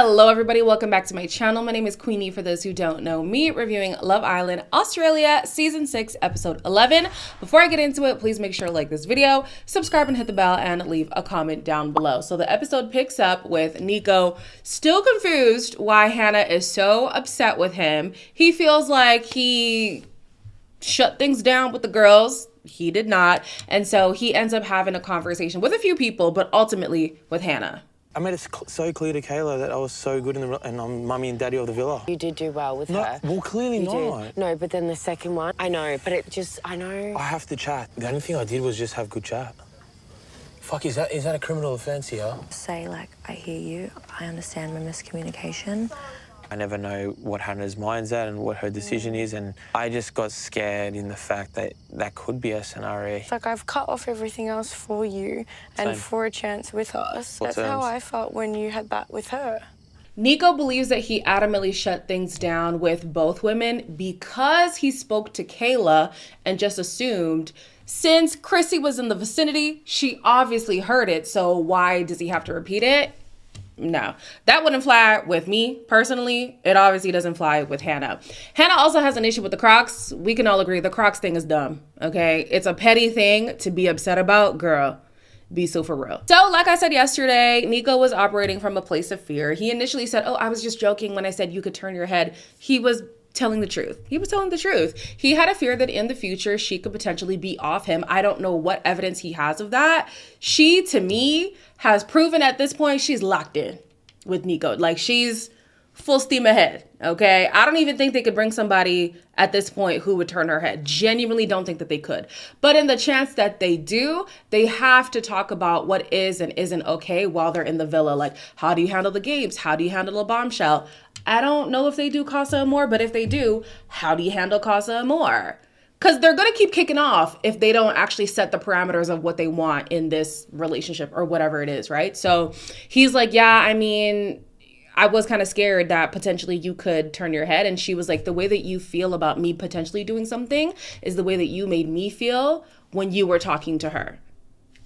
Hello everybody, welcome back to my channel. My name is Queenie for those who don't know me, reviewing Love Island Australia Season 6 Episode 11. Before I get into it, please make sure to like this video, subscribe and hit the bell, and leave a comment down below. So the episode picks up with Nico still confused why Hannah is so upset with him. He feels like he shut things down with the girls. He did not. And so he ends up having a conversation with a few people, but ultimately with Hannah. I made it so clear to Kayla that I was so good and I'm mummy and daddy of the villa. You did do well with her. Well, clearly you not. Did. No, but then the second one, I know, but it just, I know. I have to chat. The only thing I did was just have good chat. Fuck, is that a criminal offence here? Say, like, I hear you, I understand my miscommunication. I never know what Hannah's mind's at and what her decision is, and I just got scared in the fact that that could be a scenario. It's like I've cut off everything else for you and for a chance with us. That's how I felt when you had that with her. Nico believes that he adamantly shut things down with both women because he spoke to Kayla and just assumed since Chrissy was in the vicinity, she obviously heard it, so why does he have to repeat it? No, that wouldn't fly with me personally. It obviously doesn't fly with Hannah. Hannah also has an issue with the Crocs. We can all agree the Crocs thing is dumb, okay? It's a petty thing to be upset about. Girl, be so for real. So like I said yesterday, Nico was operating from a place of fear. He initially said, oh, I was just joking when I said you could turn your head. He was telling the truth. He was telling the truth. He had a fear that in the future she could potentially be off him. I don't know what evidence he has of that. She, to me, has proven at this point she's locked in with Nico. Like, she's full steam ahead, okay? I don't even think they could bring somebody at this point who would turn her head. Genuinely don't think that they could. But in the chance that they do, they have to talk about what is and isn't okay while they're in the villa. Like, how do you handle the games? How do you handle a bombshell? I don't know if they do Casa Amor, but if they do, how do you handle Casa Amor? Because they're going to keep kicking off if they don't actually set the parameters of what they want in this relationship or whatever it is, right? So he's like, yeah, I mean, I was kind of scared that potentially you could turn your head. And she was like, the way that you feel about me potentially doing something is the way that you made me feel when you were talking to her.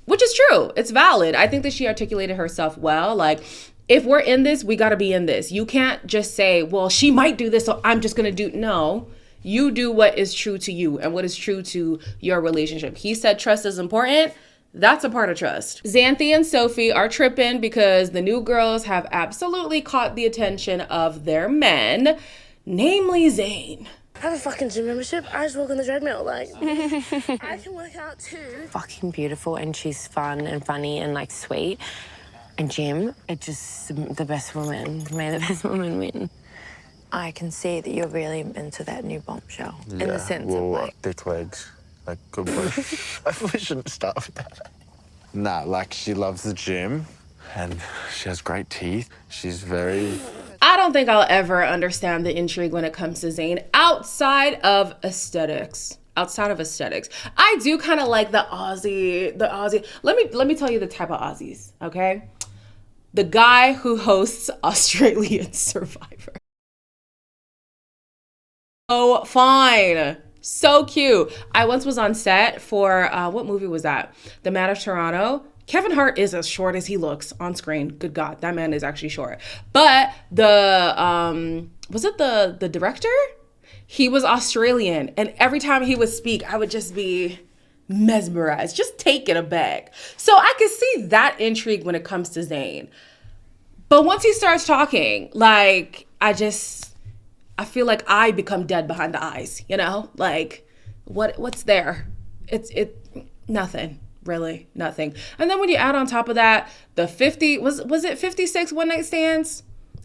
Which is true. It's valid. I think that she articulated herself well. Like, if we're in this, we got to be in this. You can't just say, well, she might do this, so I'm just going to do. No, you do what is true to you and what is true to your relationship. He said trust is important. That's a part of trust. Xanthi and Sophie are tripping because the new girls have absolutely caught the attention of their men, namely Zayn. I have a fucking gym membership. I just walk on the treadmill, like, I can work out too. Fucking beautiful, and she's fun and funny and, like, sweet. And Jim, it's just the best woman. May the best woman win. I can see that you're really into that new bombshell. Yeah, in the sense of, like, thick legs. Like, good boy. I probably shouldn't start with that. Nah, like, she loves the gym and she has great teeth. She's very... I don't think I'll ever understand the intrigue when it comes to Zayn outside of aesthetics. I do kind of like the Aussie. Let me tell you the type of Aussies, okay? The guy who hosts Australian Survivor. Oh, fine. So cute. I once was on set for, what movie was that? The Man of Toronto. Kevin Hart is as short as he looks on screen. Good God, that man is actually short. But was it the director? He was Australian, and every time he would speak, I would just be mesmerized, just taken aback. So I could see that intrigue when it comes to Zayn. But once he starts talking, like, I feel like I become dead behind the eyes, you know? Like, what's there? It's nothing, really, nothing. And then when you add on top of that, the 50, was it 56 one-night stands?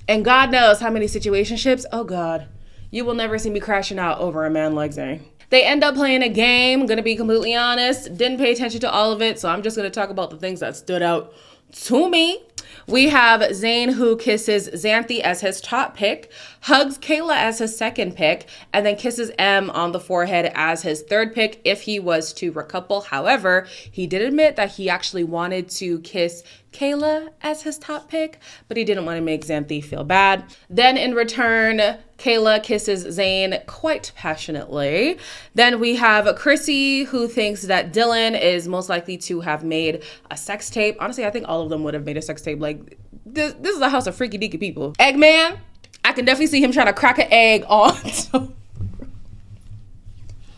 And God knows how many situationships. Oh, God. You will never see me crashing out over a man like Zayn. They end up playing a game, gonna be completely honest. Didn't pay attention to all of it, so I'm just gonna talk about the things that stood out to me. We have Zayn, who kisses Xanthi as his top pick, hugs Kayla as his second pick, and then kisses M on the forehead as his third pick if he was to recouple. However, he did admit that he actually wanted to kiss Kayla as his top pick, but he didn't want to make Xanthi feel bad. Then in return, Kayla kisses Zayn quite passionately. Then we have Chrissy, who thinks that Dylan is most likely to have made a sex tape. Honestly, I think all of them would have made a sex tape. Like, this is a house of freaky deaky people. Eggman, I can definitely see him trying to crack an egg on.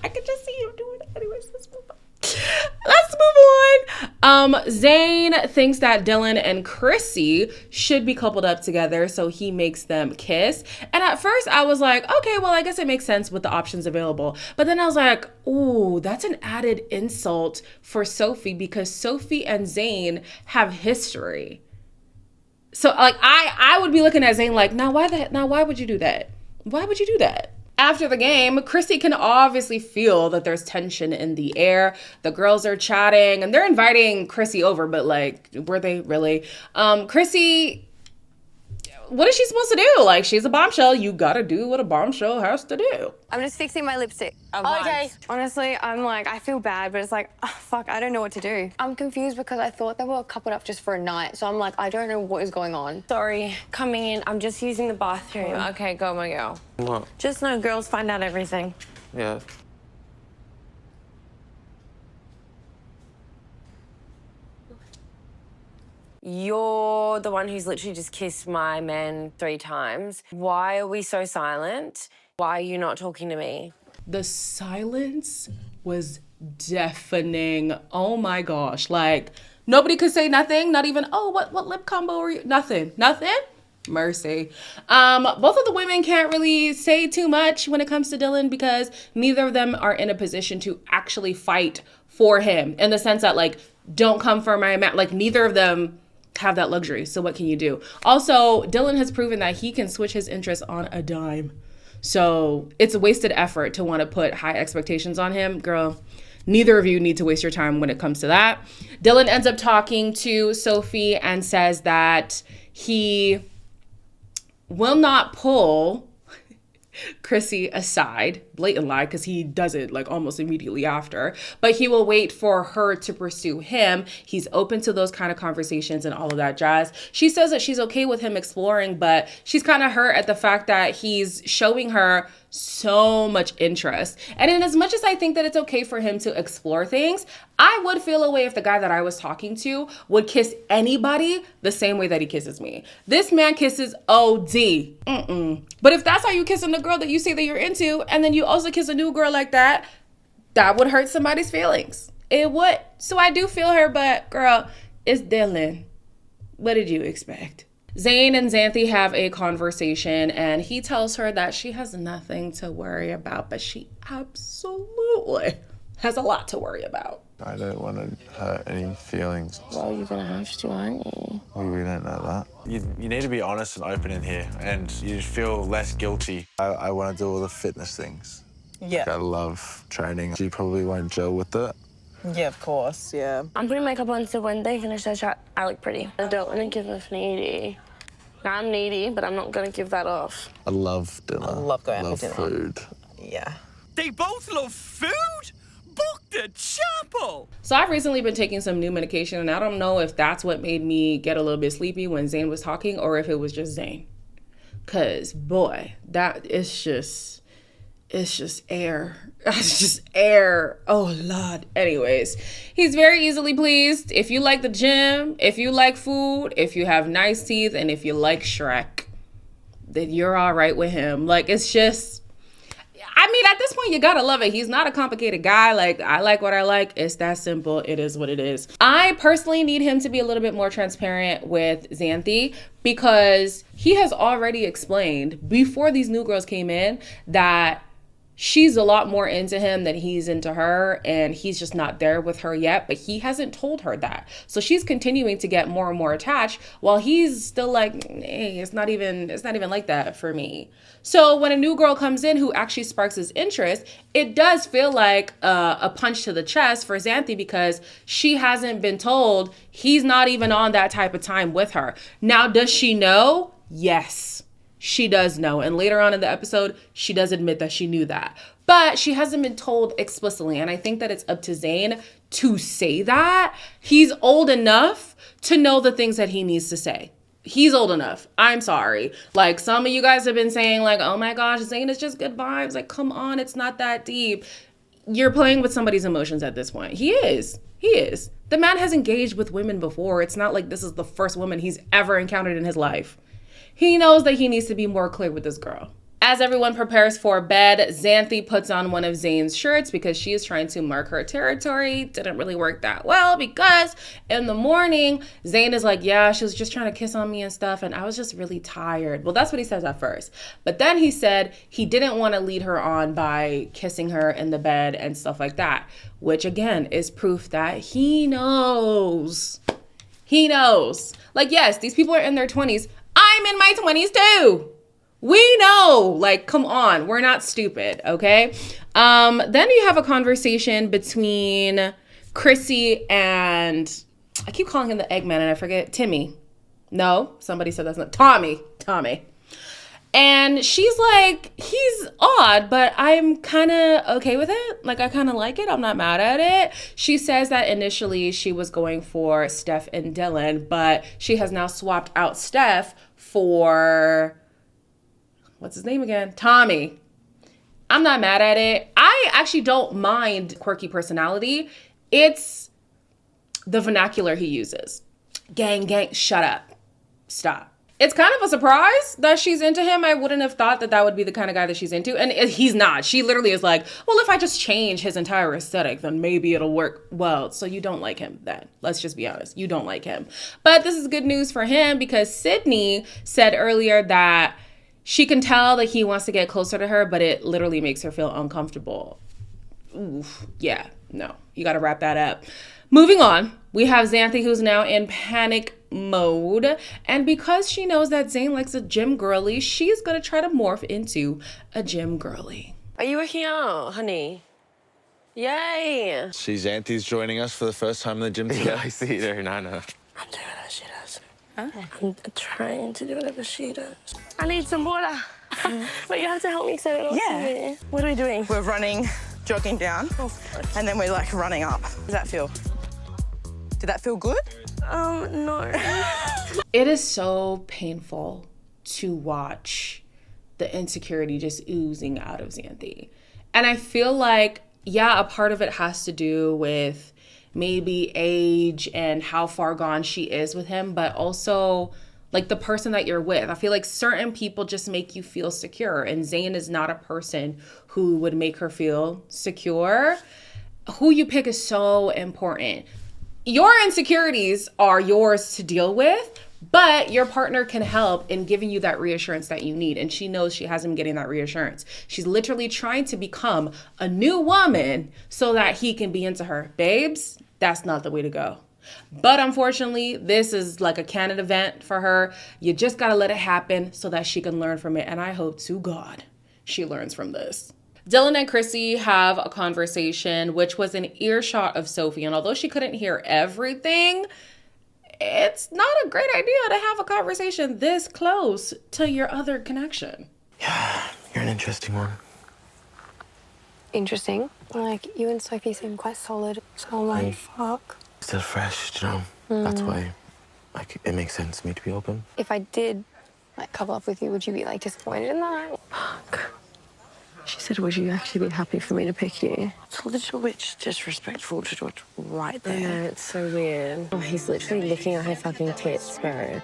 I could just see him doing it. Anyways, let's move on. Zayn thinks that Dylan and Chrissy should be coupled up together, so he makes them kiss. And at first I was like, okay, well, I guess it makes sense with the options available. But then I was like, ooh, that's an added insult for Sophie, because Sophie and Zayn have history. So like I would be looking at Zayn like, now why would you do that? Why would you do that? After the game, Chrissy can obviously feel that there's tension in the air. The girls are chatting and they're inviting Chrissy over, but like, were they really? Chrissy, what is she supposed to do? Like, she's a bombshell. You gotta do what a bombshell has to do. I'm just fixing my lipstick. Okay. Honestly, I'm like, I feel bad, but it's like, oh, fuck, I don't know what to do. I'm confused because I thought they were coupled up just for a night. So I'm like, I don't know what is going on. Sorry, coming in. I'm just using the bathroom. Okay, go, my girl. What? Just know girls find out everything. Yeah. You're the one who's literally just kissed my man 3 times. Why are we so silent? Why are you not talking to me? The silence was deafening. Oh my gosh. Like, nobody could say nothing. Not even, oh, what lip combo are you? Nothing. Mercy. Both of the women can't really say too much when it comes to Dylan, because neither of them are in a position to actually fight for him, in the sense that, like, don't come for my man. Like, neither of them have that luxury. So what can you do? Also, Dylan has proven that he can switch his interests on a dime. So it's a wasted effort to want to put high expectations on him. Girl, neither of you need to waste your time when it comes to that. Dylan ends up talking to Sophie and says that he will not pull Chrissy aside, blatant lie, because he does it like almost immediately after, but he will wait for her to pursue him. He's open to those kind of conversations and all of that jazz. She says that she's okay with him exploring, but she's kind of hurt at the fact that he's showing her so much interest. And in as much as I think that it's okay for him to explore things, I would feel a way if the guy that I was talking to would kiss anybody the same way that he kisses me. This man kisses OD. But if that's how you kissing the girl that you say that you're into, and then you also kiss a new girl like that, that would hurt somebody's feelings. It would. So I do feel her, but girl, it's Dylan. What did you expect? Zayn and Xanthi have a conversation, and he tells her that she has nothing to worry about, but she absolutely has a lot to worry about. I don't want to hurt any feelings. Well, you're gonna have to, aren't you? We don't know that. You need to be honest and open in here, and you feel less guilty. I want to do all the fitness things. Yeah. Like, I love training. You probably won't gel with it. Yeah, of course, yeah. I'm putting makeup on so when they finish their chat, I look pretty. I don't want to give off needy. I'm needy, but I'm not going to give that off. I love dinner. I love going out for dinner. Food. Yeah. They both love food? Book the chapel! So I've recently been taking some new medication, and I don't know if that's what made me get a little bit sleepy when Zayn was talking, or if it was just Zayn. Cause boy, that is just, it's just air. It's just air. Oh, Lord. Anyways, he's very easily pleased. If you like the gym, if you like food, if you have nice teeth, and if you like Shrek, then you're all right with him. Like, it's just, I mean, at this point, you gotta love it. He's not a complicated guy. Like, I like what I like. It's that simple. It is what it is. I personally need him to be a little bit more transparent with Xanthi, because he has already explained before these new girls came in that she's a lot more into him than he's into her, and he's just not there with her yet, but he hasn't told her that. So she's continuing to get more and more attached while he's still like, hey, it's not even like that for me. So when a new girl comes in who actually sparks his interest, it does feel like a punch to the chest for Xanthi, because she hasn't been told he's not even on that type of time with her. Now, does she know? Yes. She does know. And later on in the episode, she does admit that she knew that. But she hasn't been told explicitly. And I think that it's up to Zayn to say that. He's old enough to know the things that he needs to say. He's old enough. I'm sorry. Like, some of you guys have been saying, like, oh my gosh, Zayn is just good vibes. Like, come on, it's not that deep. You're playing with somebody's emotions at this point. He is. The man has engaged with women before. It's not like this is the first woman he's ever encountered in his life. He knows that he needs to be more clear with this girl. As everyone prepares for bed, Xanthi puts on one of Zayn's shirts because she is trying to mark her territory. Didn't really work that well because in the morning, Zayn is like, yeah, she was just trying to kiss on me and stuff, and I was just really tired. Well, that's what he says at first. But then he said he didn't want to lead her on by kissing her in the bed and stuff like that, which again is proof that he knows. He knows. Like, yes, these people are in their 20s. I'm in my 20s too. We know, like, come on, we're not stupid, okay? Then you have a conversation between Chrissy and, I keep calling him the Eggman and I forget, Timmy. No, somebody said that's not, Tommy. And she's like, he's odd, but I'm kind of okay with it. Like, I kind of like it. I'm not mad at it. She says that initially she was going for Steph and Dylan, but she has now swapped out Steph for... what's his name again? Tommy. I'm not mad at it. I actually don't mind quirky personality. It's the vernacular he uses. Gang, shut up. Stop. It's kind of a surprise that she's into him. I wouldn't have thought that that would be the kind of guy that she's into. And he's not. She literally is like, well, if I just change his entire aesthetic, then maybe it'll work well. So you don't like him then. Let's just be honest. You don't like him. But this is good news for him because Sydney said earlier that she can tell that he wants to get closer to her, but it literally makes her feel uncomfortable. Oof. Yeah, no, you got to wrap that up. Moving on, we have Xanthi, who's now in panic mode. And because she knows that Zayn likes a gym girly, she's going to try to morph into a gym girly. Are you working out, honey? Yay! See, Xanthi's joining us for the first time in the gym today. Yeah, I see you there, Nana. I'm doing whatever she does. Huh? I'm trying to do whatever she does. I need some water. But you have to help me so I don't see you. What are we doing? We're running, jogging down, and then we're like running up. How does that feel? Did that feel good? No. It is so painful to watch the insecurity just oozing out of Xanthi. And I feel like, yeah, a part of it has to do with maybe age and how far gone she is with him, but also like the person that you're with. I feel like certain people just make you feel secure, and Zayn is not a person who would make her feel secure. Who you pick is so important. Your insecurities are yours to deal with, but your partner can help in giving you that reassurance that you need. And she knows she hasn't been getting that reassurance. She's literally trying to become a new woman so that he can be into her. Babes, that's not the way to go. But unfortunately, this is like a canon event for her. You just got to let it happen so that she can learn from it. And I hope to God she learns from this. Dylan and Chrissy have a conversation, which was an earshot of Sophie. And although she couldn't hear everything, it's not a great idea to have a conversation this close to your other connection. Yeah, you're an interesting one. Interesting. Like, you and Sophie seem quite solid. So I'm like, fuck. Still fresh, you know? That's why, like, it makes sense to me to be open. If I did, like, couple up with you, would you be, like, disappointed in that? Fuck. She said, would you actually be happy for me to pick you? It's a little bit disrespectful to do it right there. Yeah, it's so weird. Oh, he's literally looking at her fucking tits, bro.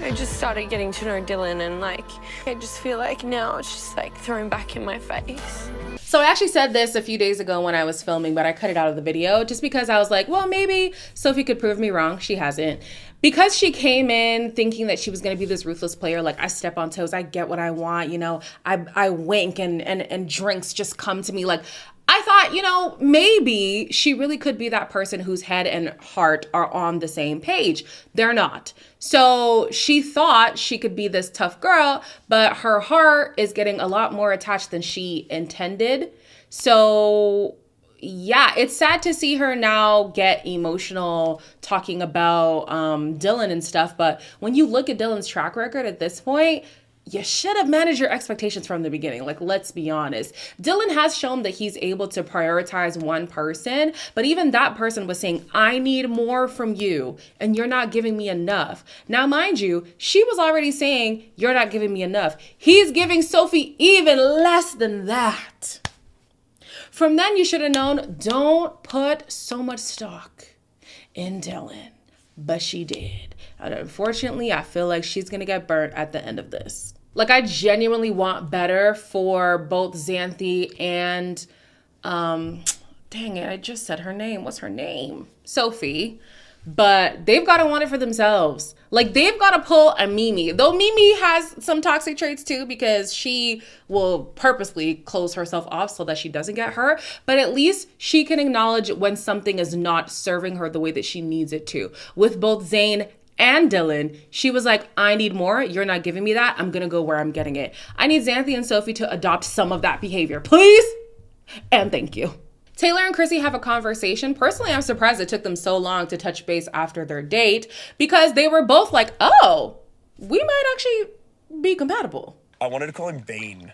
I just started getting to know Dylan and, like, I just feel like now it's just, like, thrown back in my face. So I actually said this a few days ago when I was filming, but I cut it out of the video just because I was like, well, maybe Sophie could prove me wrong. She hasn't. Because she came in thinking that she was going to be this ruthless player, like, I step on toes, I get what I want, you know, I wink and drinks just come to me. Like, I thought, you know, maybe she really could be that person whose head and heart are on the same page. They're not. So she thought she could be this tough girl, but her heart is getting a lot more attached than she intended. So yeah, it's sad to see her now get emotional talking about Dylan and stuff. But when you look at Dylan's track record at this point, you should have managed your expectations from the beginning. Like, let's be honest. Dylan has shown that he's able to prioritize one person, but even that person was saying, I need more from you, and you're not giving me enough. Now, mind you, she was already saying, you're not giving me enough. He's giving Sophie even less than that. From then, you should have known, don't put so much stock in Dylan. But she did. And unfortunately, I feel like she's going to get burnt at the end of this. Like, I genuinely want better for both Xanthi and, dang it, I just said her name. What's her name? Sophie. But they've got to want it for themselves. Like, they've got to pull a Mimi. Though Mimi has some toxic traits too, because she will purposely close herself off so that she doesn't get hurt. But at least she can acknowledge when something is not serving her the way that she needs it to. With both Zayn and Dylan, she was like, I need more. You're not giving me that. I'm going to go where I'm getting it. I need Xanthi and Sophie to adopt some of that behavior, please. And thank you. Taylor and Chrissy have a conversation. Personally, I'm surprised it took them so long to touch base after their date, because they were both like, oh, we might actually be compatible. I wanted to call him Bean.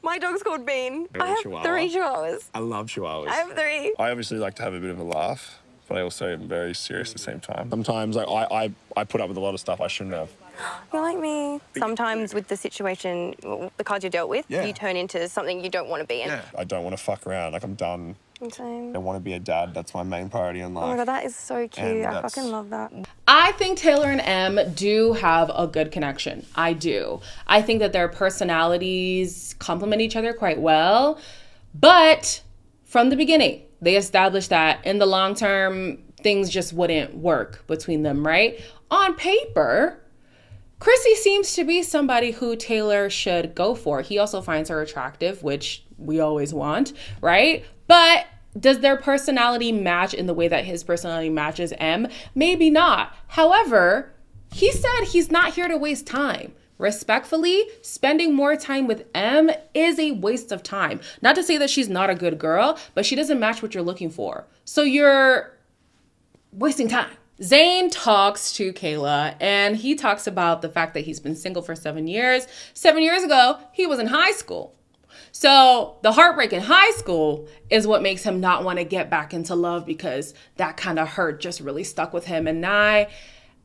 My dog's called Bean. I have Chihuahua. 3 chihuahuas. I love chihuahuas. I have 3. I obviously like to have a bit of a laugh, but I also am very serious at the same time. Sometimes I put up with a lot of stuff I shouldn't have. You're like me. Sometimes with the situation, the cards you dealt with, Yeah. you turn into something you don't want to be in. Yeah. I don't want to fuck around. Like, I'm done. Same. I want to be a dad. That's my main priority in life. Oh my God, that is so cute. And I fucking love that. I think Taylor and Em do have a good connection. I do. I think that their personalities complement each other quite well. But from the beginning, they established that in the long term, things just wouldn't work between them, right? On paper, Chrissy seems to be somebody who Taylor should go for. He also finds her attractive, which we always want, right? But does their personality match in the way that his personality matches Em? Maybe not. However, he said he's not here to waste time. Respectfully, spending more time with Em is a waste of time. Not to say that she's not a good girl, but she doesn't match what you're looking for. So you're wasting time. Zayn talks to Kayla, and he talks about the fact that he's been single for 7 years. 7 years ago, he was in high school. So the heartbreak in high school is what makes him not want to get back into love, because that kind of hurt just really stuck with him. And I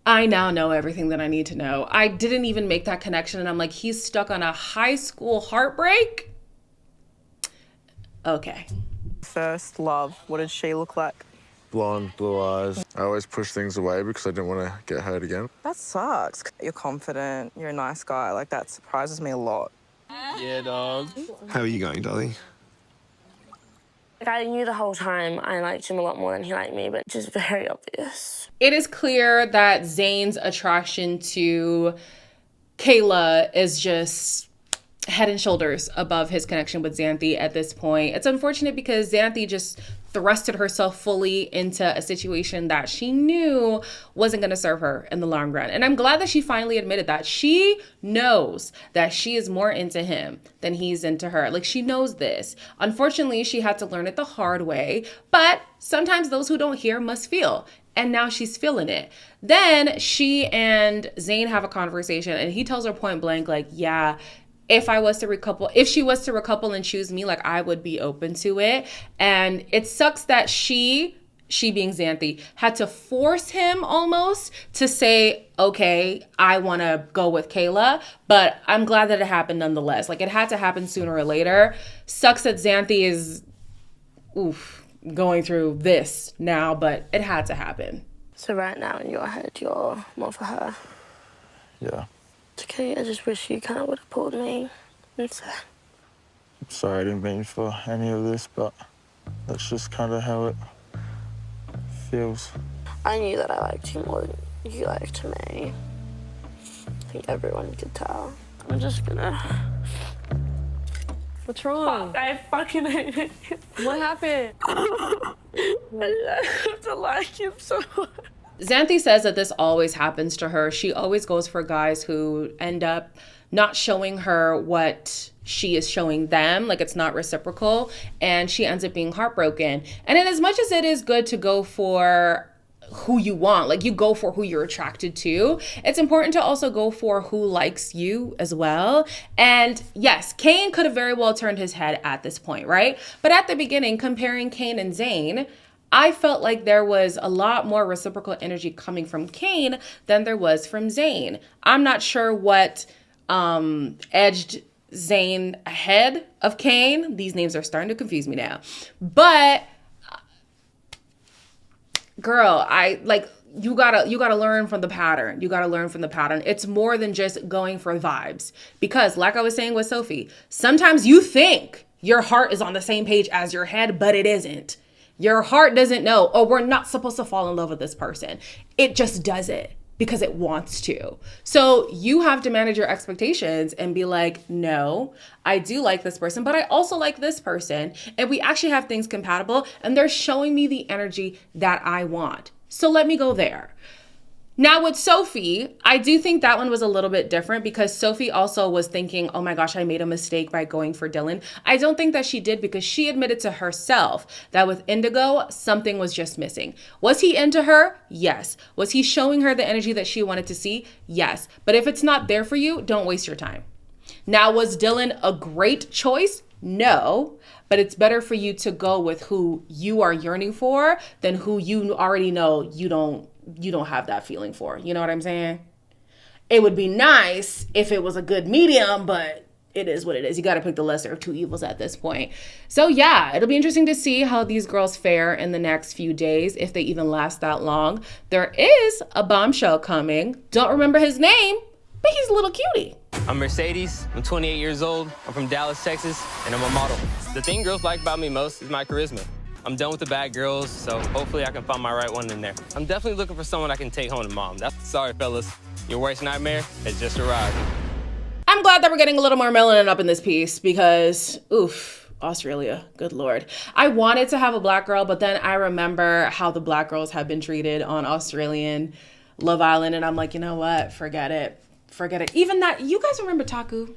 now know everything that I need to know. I didn't even make that connection, and I'm like, he's stuck on a high school heartbreak? Okay. First love, what did she look like? Blonde, blue eyes. I always push things away because I didn't want to get hurt again. That sucks. You're confident, you're a nice guy. Like, that surprises me a lot. Yeah, dog. How are you going, darling? Like, I knew the whole time I liked him a lot more than he liked me, but just very obvious. It is clear that Zayn's attraction to Kayla is just head and shoulders above his connection with Xanthi at this point. It's unfortunate because Xanthi just thrusted herself fully into a situation that she knew wasn't going to serve her in the long run. And I'm glad that she finally admitted that. She knows that she is more into him than he's into her. Like, she knows this. Unfortunately, she had to learn it the hard way, but sometimes those who don't hear must feel. And now she's feeling it. Then she and Zayn have a conversation, and he tells her point blank, like, yeah, if she was to recouple and choose me, like, I would be open to it. And it sucks that she being Xanthi, had to force him almost to say, okay, I want to go with Kayla. But I'm glad that it happened nonetheless. Like, it had to happen sooner or later. Sucks that Xanthi is, going through this now, but it had to happen. So right now in your head, you're more for her. Yeah. It's okay, I just wish you kind of would have pulled me instead. I'm sorry I didn't mean for any of this, but that's just kind of how it feels. I knew that I liked you more than you liked me. I think everyone could tell. I'm just gonna... What's wrong? Fuck, I fucking hate it. What happened? I have to like him so much. Xanthi says that this always happens to her. She always goes for guys who end up not showing her what she is showing them. Like, it's not reciprocal. And she ends up being heartbroken. And in as much as it is good to go for who you want. Like, you go for who you're attracted to. It's important to also go for who likes you as well. And yes, Kane could have very well turned his head at this point, right? But at the beginning, comparing Kane and Zayn, I felt like there was a lot more reciprocal energy coming from Kane than there was from Zayn. I'm not sure what edged Zayn ahead of Kane. These names are starting to confuse me now. But girl, you gotta learn from the pattern. You gotta learn from the pattern. It's more than just going for vibes. Because like I was saying with Sophie, sometimes you think your heart is on the same page as your head, but it isn't. Your heart doesn't know, oh, we're not supposed to fall in love with this person. It just does it because it wants to. So you have to manage your expectations and be like, no, I do like this person, but I also like this person. And we actually have things compatible and they're showing me the energy that I want. So let me go there. Now with Sophie, I do think that one was a little bit different because Sophie also was thinking, oh my gosh, I made a mistake by going for Dylan. I don't think that she did because she admitted to herself that with Indigo, something was just missing. Was he into her? Yes. Was he showing her the energy that she wanted to see? Yes. But if it's not there for you, don't waste your time. Now, was Dylan a great choice? No. But it's better for you to go with who you are yearning for than who you already know you don't have that feeling for. You know what I'm saying? It would be nice if it was a good medium, but it is what it is. You got to pick the lesser of two evils at this point. So yeah, it'll be interesting to see how these girls fare in the next few days, if they even last that long. There is a bombshell coming. Don't remember his name, but he's a little cutie. I'm Mercedes, I'm 28 years old, I'm from Dallas, Texas, and I'm a model. The thing girls like about me most is my charisma. I'm done with the bad girls, so hopefully I can find my right one in there. I'm definitely looking for someone I can take home to mom. Sorry, fellas, your worst nightmare has just arrived. I'm glad that we're getting a little more melanin up in this piece because, oof, Australia, good Lord. I wanted to have a black girl, but then I remember how the black girls have been treated on Australian Love Island, and I'm like, you know what? Forget it. Forget it. Even that, you guys remember Taku?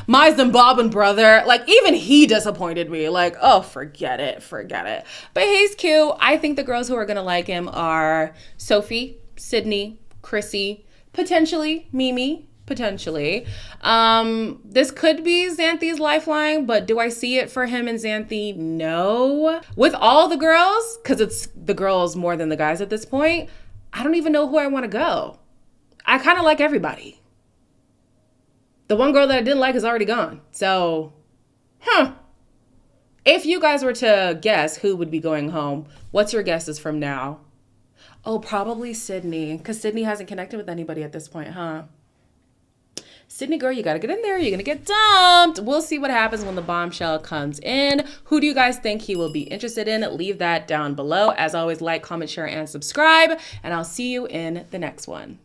My Zimbabwean brother, like even he disappointed me. Like, oh, forget it. But he's cute. I think the girls who are gonna like him are Sophie, Sydney, Chrissy, potentially Mimi, potentially. This could be Xanthi's lifeline, but do I see it for him and Xanthi? No. With all the girls, because it's the girls more than the guys at this point, I don't even know who I want to go. I kind of like everybody. The one girl that I didn't like is already gone. So, If you guys were to guess who would be going home, what's your guesses from now? Oh, probably Sydney, because Sydney hasn't connected with anybody at this point, huh? Sydney, girl, you got to get in there. You're going to get dumped. We'll see what happens when the bombshell comes in. Who do you guys think he will be interested in? Leave that down below. As always, like, comment, share, and subscribe. And I'll see you in the next one.